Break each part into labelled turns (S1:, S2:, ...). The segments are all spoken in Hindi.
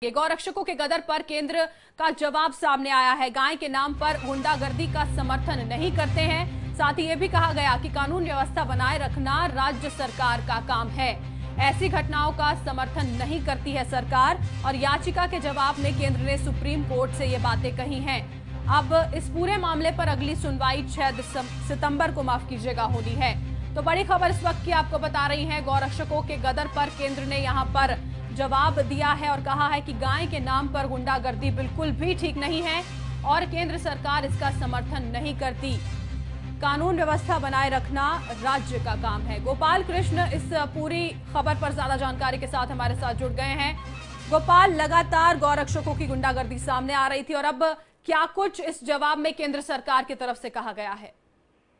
S1: गौरक्षकों के गदर पर केंद्र का जवाब सामने आया है। गाय के नाम पर गुंडागर्दी का समर्थन नहीं करते हैं। साथ ही ये भी कहा गया कि कानून व्यवस्था बनाए रखना राज्य सरकार का काम है। ऐसी घटनाओं का समर्थन नहीं करती है सरकार। और याचिका के जवाब में केंद्र ने सुप्रीम कोर्ट से ये बातें कही हैं। अब इस पूरे मामले पर अगली सुनवाई 6 सितंबर को होनी है। तो बड़ी खबर इस वक्त की आपको बता रही है, गौरक्षकों के गदर पर केंद्र ने यहाँ पर जवाब दिया है और कहा है कि गाय के नाम पर गुंडागर्दी बिल्कुल भी ठीक नहीं है और केंद्र सरकार इसका समर्थन नहीं करती। कानून व्यवस्था बनाए रखना राज्य का काम है। गोपाल कृष्ण इस पूरी खबर पर ज्यादा जानकारी के साथ हमारे साथ जुड़ गए हैं। गोपाल, लगातार गौरक्षकों की गुंडागर्दी सामने आ रही थी और अब क्या कुछ इस जवाब में केंद्र सरकार की तरफ से कहा गया है?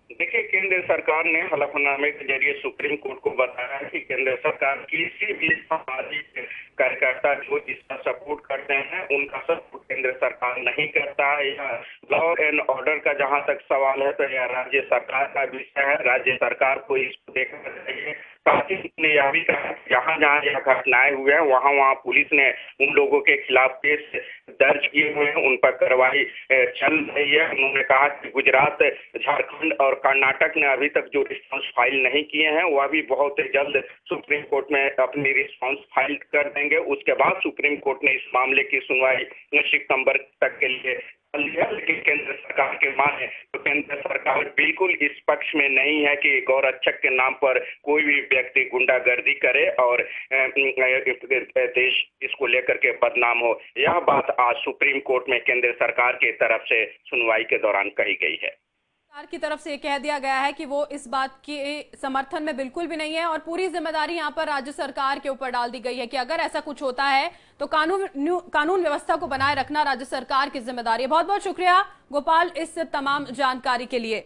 S2: देखिए, केंद्र सरकार ने हलफनामे के जरिए सुप्रीम कोर्ट को बताया कि केंद्र सरकार किसी भी सामाजिक कार्यकर्ता जो इसका सपोर्ट करते हैं उनका सपोर्ट केंद्र सरकार नहीं करता है। यह लॉ एंड ऑर्डर का जहां तक सवाल है तो यह राज्य सरकार का विषय है। राज्य सरकार को इसको देखना चाहिए। साथ ही ने यह भी कहा जहां जहां यह घटनाएं हुए हैं वहां पुलिस ने उन लोगों के खिलाफ केस दर्ज किए हुए हैं, उन पर कार्रवाई चल रही है। उन्होंने कहा कि गुजरात, झारखंड और कर्नाटक ने अभी तक जो रिस्पॉन्स फाइल नहीं किए हैं वह भी बहुत जल्द सुप्रीम कोर्ट में अपनी रिस्पॉन्स फाइल कर देंगे। उसके बाद सुप्रीम कोर्ट ने इस मामले की सुनवाई सितंबर तक के लिए कर लिया। लेकिन केंद्र सरकार के माने तो केंद्र सरकार बिल्कुल इस पक्ष में नहीं है कि गौरक्षक के नाम पर कोई भी व्यक्ति गुंडागर्दी करे और देश इसको लेकर के बदनाम हो। यह बात आज सुप्रीम कोर्ट में केंद्र सरकार की तरफ से सुनवाई के दौरान कही गई है।
S1: सरकार की तरफ से कह दिया गया है कि वो इस बात के समर्थन में बिल्कुल भी नहीं है और पूरी जिम्मेदारी यहाँ पर राज्य सरकार के ऊपर डाल दी गई है कि अगर ऐसा कुछ होता है तो कानून व्यवस्था को बनाए रखना राज्य सरकार की जिम्मेदारी है। बहुत बहुत शुक्रिया गोपाल इस तमाम जानकारी के लिए।